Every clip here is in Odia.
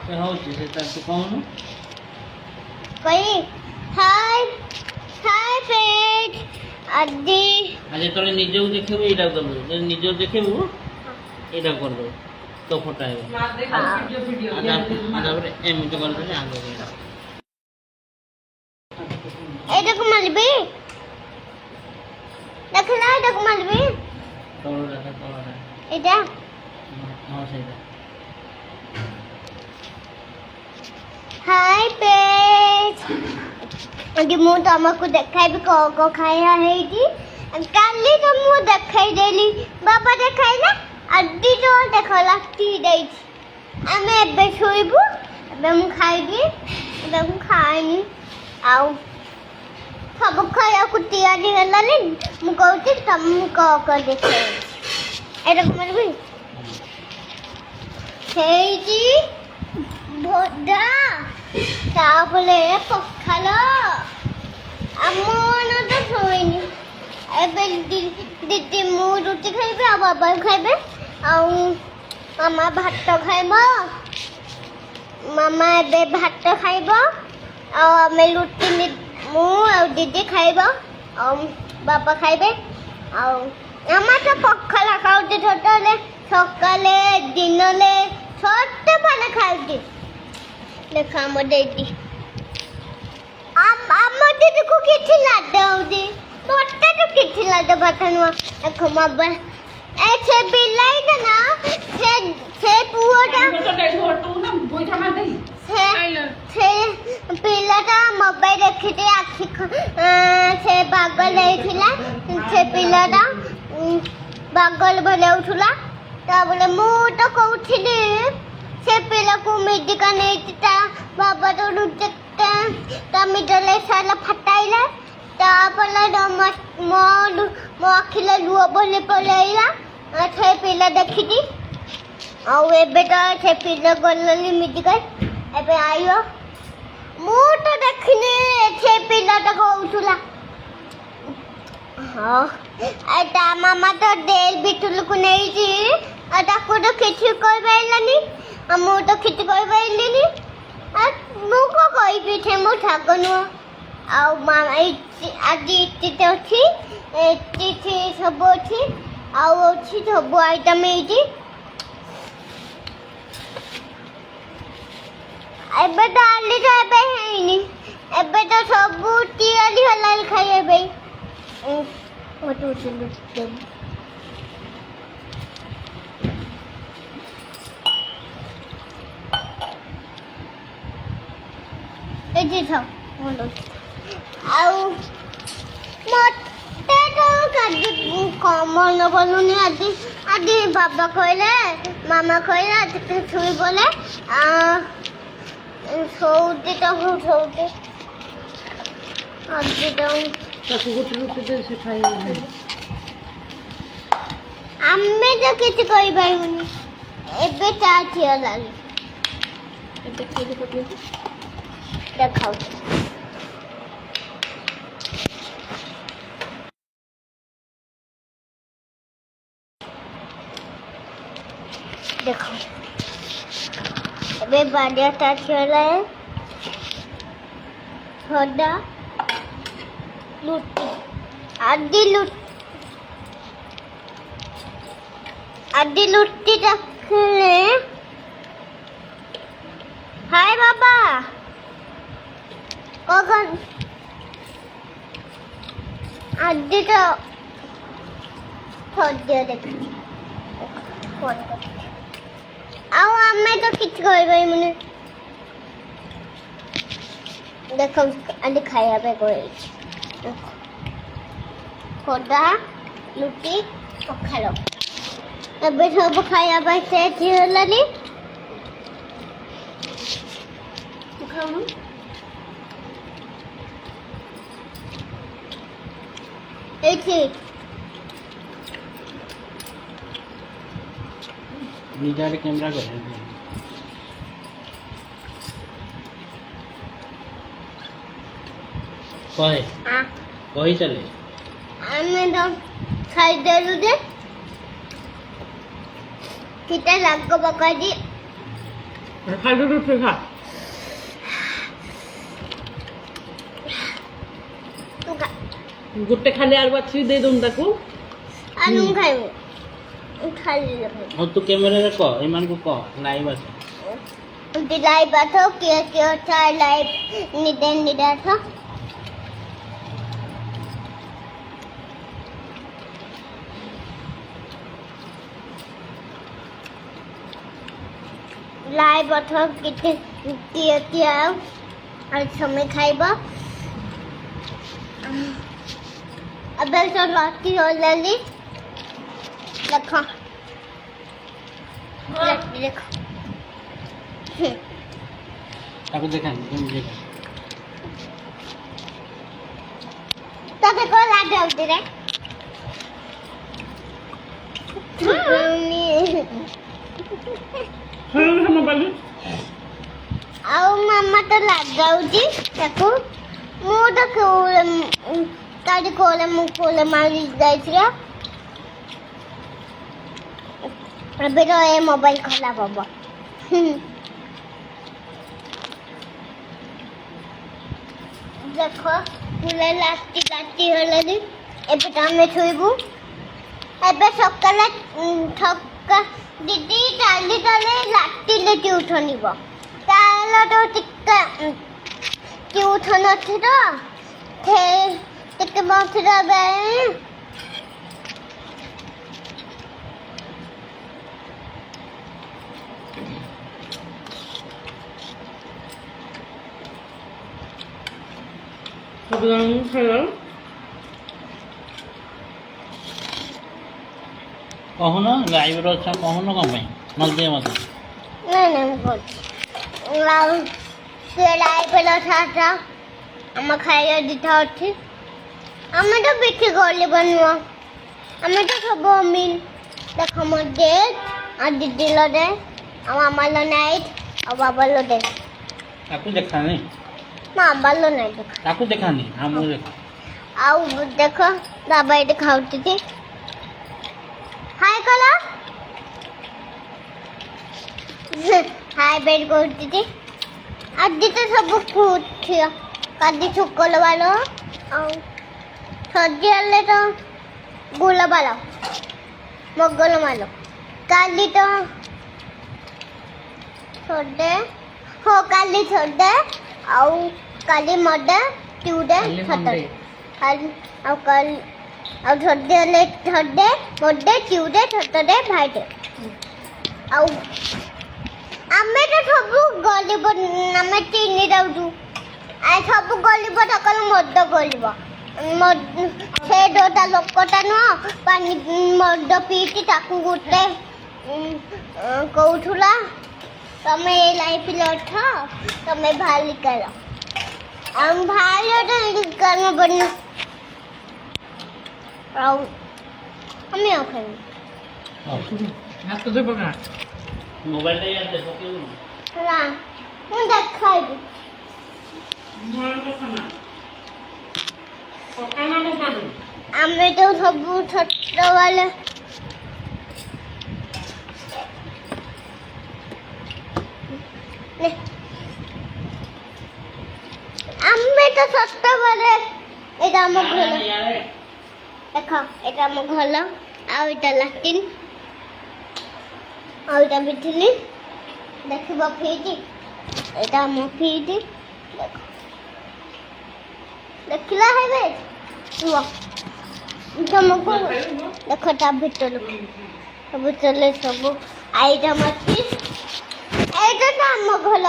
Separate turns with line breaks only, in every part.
ସେ ହଉଛି ସେ ତାକୁ କହୁନୁ
କହି ହାଇ ହାଇ ଫ୍ରେଣ୍ଡ ଆଜି
ଯେତେବେଳେ ନିଜକୁ ଦେଖିବୁ ଏଇଟା କରିଦେବୁ ଯଦି ନିଜକୁ ଦେଖିବୁ ଏଇଟା କରିଦେବୁ ତୋ ଫଟା ହେବ ତାପରେ ଏମିତି କରିଦେଲେ ଆଗକୁ
ଏଇଟାକୁ ମାରିବି ଦେଖିଲା ଏଇଟାକୁ ମାରିବି
ତଳଟା
ଏଇଟା
ହଁ ସେଇଟା
ହାଇ ଫ୍ରେଣ୍ଡ ଆଜି ମୁଁ ତମକୁ ଦେଖାଇବି କଣ ଖାଇବା ହେଇଛି କାଲି ତ ମୁଁ ଦେଖାଇଦେଲି ବାବା ଦେଖାଇଲା ଆଜି ତ ଦେଖ ରାତି ଦେଇଛି ଆମେ ଏବେ ଶୋଇବୁ ଏବେ ମୁଁ ଖାଇବି ଏବେ ମୁଁ ଖାଇନି ଆଉ ସବୁ ଖାଇବାକୁ ତିଆରି ହେଲାନି ମୁଁ କହୁଛି ତମକୁ କଣ ଦେଖାଇବି ଏଇଟାକୁ ମାରିବି ହେଇଛି ଭଜା ତାପରେ ପଖାଳ ଆମର ତ ଶୋଇନି ଏବେ ଦିଦି ମୁଁ ରୁଟି ଖାଇବି ଆଉ ବାବା ଖାଇବେ ଆଉ ମାମା ଭାତ ଖାଇବ ମାମା ଏବେ ଭାତ ଖାଇବ ଆଉ ଆମେ ରୁଟି ମୁଁ ଆଉ ଦିଦି ଖାଇବ ଆଉ ବାବା ଖାଇବେ ଆଉ ମାମା ତ ପଖାଳ ଖାଉଛି ଛୋଟବେଳେ ସକାଳେ ଦିନରେ ଛୋଟବେଳେ ଖାଉଛି ଦେଖ ଆମ ଦିଦି ଆମ ଦିଦିକୁ କିଛି ଲାଜ ହଉଛି ମତେ ତ କିଛି ଲାଜ କଥା ନୁହଁ ଦେଖ ମୋବାଇଲ ସେ ବିଲାଇଟା ନା ସେ ପୁଅଟା ସେ ପିଲାଟା ମୋବାଇଲ ଦେଖିକି ଆଖି ସେ ପାଗଳ ହେଇଥିଲା ସେ ପିଲାଟା ପାଗଳ ଭଲଉଥିଲା ତାପରେ ମୁଁ ତ କହୁଥିଲି ସେ ପିଲାକୁ ମେଡ଼ିକାଲ ନେଇଛି ତା ବାବା ତ ତା ମିଡଲେ ସାରା ଫଟାଇଲା ତାପରେ ମୋ ଆଖିରେ ଲୁହ ବୋଲି ପଳେଇଲା ସେ ପିଲା ଦେଖିକି ଆଉ ଏବେ ତ ସେ ପିଲା ଗଲେଣି ମେଡ଼ିକାଲ ଏବେ ଆଇବ ମୁଁ ତ ଦେଖିନି ସେ ପିଲାଟା କହୁଥିଲା ହଁ ତା ମାମା ତ ଡେଲ୍ ଭିତରକୁ ନେଇଛି ଆଉ ତାକୁ ତ କିଛି କହିପାରିଲାନି ଆଉ ମୁଁ ତ କିଛି କହିପାରିଲିନି ମୁଁ କ'ଣ କହିବି ସେ ମୋ ଶାଗ ନୁହଁ ଆଉ ଆଜି ଇଟିଟା ଅଛି ଇଟି ସବୁ ଅଛି ଆଉ ଅଛି ସବୁ ଆଇଟମ୍ ହେଇଛି ଏବେ ତ ଡାଲିଟା ଏବେ ହେଇନି ଏବେ ତ ସବୁ ତିଆରି ହେଲାଣି ଖାଇବା ପାଇଁ ଏଠି ଥାଉ ଆଉ ମତେ ତ କାଲି ମନ ପଡୁନି ଆଜି ବାବା କହିଲେ ମାମା କହିଲେ ଆଜି ଶୋଇ ପଡ଼େ ଶୋଉଛି ତ ଶୋଉଛି ଆଜି ତ ଆମେ ତ କିଛି କହିପାରିବୁନି ଏବେ ଚା ଥିଲାଣି ଦେଖାଉଛି ଦେଖ ଏବେ ବାଡ଼ିଆଟା ଥିଲାଣି ଭଜା ରୁଟି ଆଜି ରୁଟି ରଖିଲେ ହାय ବାବା କখন ଆଜି ତ ସଦ୍ୟ ଦେଖ ଆଉ ଆମେ ତ କିଛି କହିପାରିବୁନି ଦେଖ ଆଜି ଖାଇବା ପାଇଁ କହିଛି ଖୋଦା ରୁଟି ପଖାଳ ଏବେ ସବୁ ଖାଇବା ପାଇଁ ସେଟ୍ ହେଲାନି ଖାଉନୁ ଏଇଠି
निजारे कैमरा कर कहे कही चले
ଆମେ ତ ଖାଇଦେଲୁ ଯେ କେତେ ଲାଗ ପକାଇଛି
ଖାଇଦେ ରୁଟି ଖା
ତୁ ଖା
ଗୋଟେ ଖାଲି ଆଳୁ ବାଛିକି ଦେଇଦଉନୁ ତାକୁ
ଆନୁ ଖାଇବୁ ଖାଲି ଖାଇବୁ
ହଉ ତୁ କ୍ୟାମେରାରେ କହ ଏମାନଙ୍କୁ କହ ଲାଇଭ୍ ଆସ
लाइव आथो क्या चार लाइव निदा था लाइव आथो किते क्या और समय खाइबा अब तो राती हो लली देखो देखो
ତାକୁ ଦେଖାନି କେମିତି ଦେଖା
तब को लाग जाउती रे
ମୋବାଇଲ
ଆଉ ମାମା ତ ଲାଗାଉଛି ତାକୁ ମୁଁ ତ କାଲି କୋଲେ ମାରି ଯାଇଥିଲା ଏବେ ତ ଏ ମୋବାଇଲ ଖରାପ ହବ ଦେଖ ପୁରା ଲାଟି ହେଲାଣି ଏବେ ତ ଆମେ ଶୋଇବୁ ଏବେ ସକାଳେ ଠକା ଦିଦି କାଲି କାଲି ରାତିରେ ଟ୍ୟୁସନ୍ ଯିବ ତାହେଲେ ତ ଟିକେ ଟ୍ୟୁସନ୍ ଅଛି ତ ଟିକେ ବସିଲା ବେଳେ
କହୁନ ଲାଇଭ୍ରେ ଅଛ କହୁନ କ'ଣ ପାଇଁ ମତେ ମତେ
ନାଇଁ ମୁଁ କହୁଛି ଆଉ ସେ ଲାଇଭ୍ରେ ଅଛ ଆମ ଖାଇବା ଦିଟା ଅଛି ଆମେ ତ ବେଶୀ ଗରିବ ନୁହଁ ଆମେ ତ ସବୁ ମିଲ୍ ଦେଖ ମୋ ଡେଟ୍ ଆଉ ଦିଦିର ଡେଟ୍ ଆଉ ଆମର ନାଇଟ୍ ଆଉ ବାବାର ଡେଟ୍
ତାକୁ ଦେଖାନି
ନା ଆମର ନାଇଟ୍ ଦେଖ
ତାକୁ ଦେଖାନି ଆମକୁ ଦେଖା
ଆଉ ଦେଖ ବାବା ଏଠି ଖାଉଛନ୍ତି हाय कला हाय बेड करती आज तो सब खुद थिया कदी चुकल वालो और सजी आले तो गोला वाला मगल वालो काली तो छोड़े हो काली छोड़े और काली मडे ट्यूडे छटे काली और कल ଆଉ ଥର୍ଡେ ହେଲେ ଥର୍ଡେ ମଡେ ଟ୍ୟୁଡେ ଥର୍ଡେ ଫ୍ରାଇଡେ ଆଉ ଆମେ ତ ସବୁ ଗଲିବ ଆମେ ଚିନି ଯାଉଛୁ ଆଉ ସବୁ ଗଲିବ ସକାଳୁ ମଦ ଗଲିବ ସେ ଯୋଉଟା ଲୋକଟା ନୁହଁ ପାଣି ମଦ ପିଇକି ତାକୁ ଗୋଟେ କହୁଥିଲା ତମେ ଏ ଲାଇଫରେ ଅଛ ତମେ ଭାଲି କର ଆଉ ଭାଇର କାମ ବନି ଆଉ ଆମେ ଆଉ ଖାଇବୁ
ହାତ ଧୋଇ ପକା ମୋବାଇଲଟା ଇଆଡ଼େ ପକେଇବୁ
ନା ମୁଁ ଦେଖାଇବି ଆମେ ତ ସବୁ ଛୋଟବେଳେ ଆମେ ତ ଛୋଟବେଳେ ଏଇଟା ଆମ ଘର देख এটা ଆମ ଘର ଆଉ ଏଟା ଲାଟିନ୍ ଆଉ ଏଟା ବିଠିଲି ଦେଖିବ ଫ୍ରିଜ୍ ଏଟା ଆମ ଫ୍ରିଜ୍ ଦେଖ ଦେଖିଲା ହେବେ ଶୁଅ ତମକୁ ଦେଖ ତା ଭିତରୁ ସବୁ ଚଲେ ସବୁ ଆଇଟା ମାଟି ଏଇଟା ତ ଆମ ଘର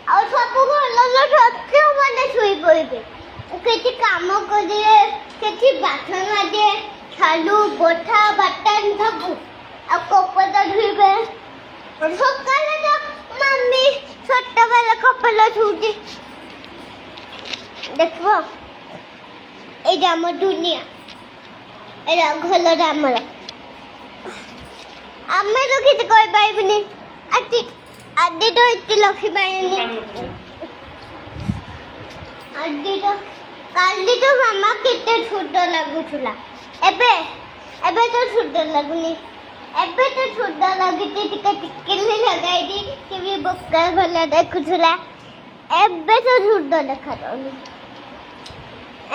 ଆଉ ସବୁ ଘର ସତ୍ୟ ମାନେ ଶୋଇ ପଡ଼ିବେ କିଛି କାମ କରିବେ କିଛି ବାସନ ମାଜିବେ ଛାଲୁ ବୋଠା ବାଟନ ସବୁ ଆଉ କପଡ଼ା ଧୋଇବେ ସକାଳେ ତ ମମ୍ମି ଛୋଟବେଳେ କପଡ଼ା ଧୋଉଛି ଦେଖିବ ଏଇଟା ଆମ ଦୁନିଆ ଏଇଟା ଘରଟା ଆମର ଆମେ ତ କିଛି କହିପାରିବୁନି ଆଜି ତ ଏତେ ରଖିପାରିବୁନି ଆଜି ତ କାଲି ତ ମାମା କେତେ ଛୋଟ ଲାଗୁଥିଲା ଏବେ ତ ଛୋଟ ଲାଗୁନି ଏବେ ତ ସୁନ୍ଦର ଲାଗୁଛି ଟିକେ ଟିକିଲି ଲଗାଇଛି ଟିଭି ବୋକା ଭଲ ଦେଖୁଥିଲା ଏବେ ତ ସୁନ୍ଦର ଦେଖାଯାଉନି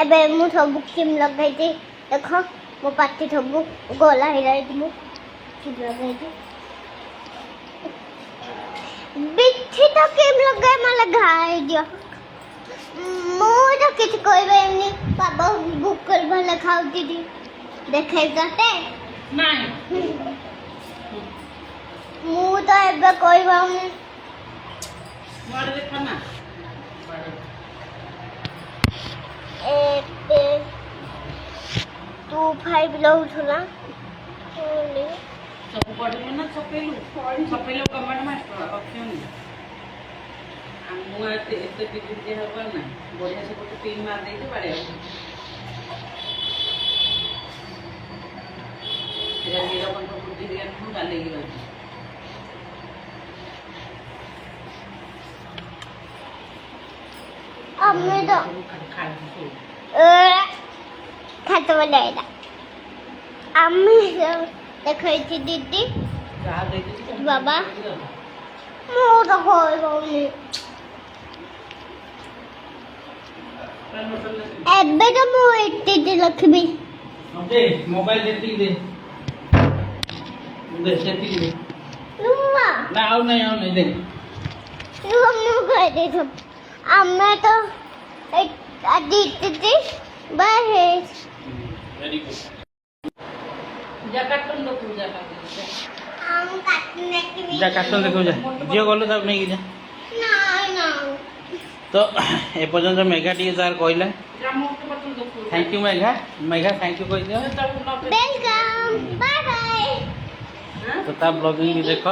ଏବେ ମୁଁ ସବୁ କ୍ରିମ୍ ଲଗାଇଛି ଦେଖ ମୋ ପାଟି ସବୁ ଗୋଲା ହେଇଯାଇଛି ମୁଁ କ୍ରିମ୍ ଲଗାଇଛି ବିଛି ତ କ୍ରିମ୍ ଲଗାଇ ମାନେ ଘା ହେଇଯିବ ମୁଁ ତ କିଛି କହିପାରିବିନି ବାବା ବୁକଲ ଭଲ ଖାଉଛି ଦେଖେଇ ତତେ
ନାଇଁ
ମୁଁ ତ ଏବେ କହିପାରୁନି
କୁଆଡ଼େ ଦେଖ ନା
ଏବେ 2-5 ରହୁଥିଲା
ସବୁ ପଢ଼ିଲୁ ନା ଛପେଇଲୁ କମାଣ୍ଡ ମାଷ୍ଟର ଅପସନ୍ ମୁଁ ଏତେ ବିଜୁଳି ହବ ନା ବଢ଼ିଆ ସେ ଗୋଟେ ପିନ୍ ମାରି ଦେଇକି ପାଳିବାକୁ ସେଟା ନିରପଙ୍କ ବୁଦ୍ଧି ଜ୍ଞାନ ମୁଁ ଗାଲେଇକି ରହିଛି
ଆମେ ତ ଖାତ ବଜାଇଲା ଆମେ ଦେଖାଇଛି ଦିଦି
ଯାହା ଦେଇଛି
ବାବା ମୁଁ ତ କହିପାରୁନି ଏବେ ତ ମୁଁ ଏତିକି ଲେଖିବି
ମୋବାଇଲ ଯେତିକି ଦେ ସେତିକି ଦେ
ଲୁମା
ନା ଆଉ ନାହିଁ ଦେ
ମୁଁ କହିଦେଇଛୁ ଆମେ ତ ଆଜି ଏତିକି ବାଏ
ଭେରି ଗୁଡ୍ ଯା କାର୍ଟୁନ ଦେଖୁ ଯା
हम काटने की
ଯା କାର୍ଟୁନ ଦେଖୁ ଯା ଝିଅ ଗଲୁ ତାକୁ ନେଇକି ଯା
ना
ତ ଏପର୍ଯ୍ୟନ୍ତ ମେଘା ଟିକେ ତାର କହିଲା thank you Megha thank you କହିଦିଅ
वेलकम बाय बाय
तो ता ब्लॉगिंग भी देखो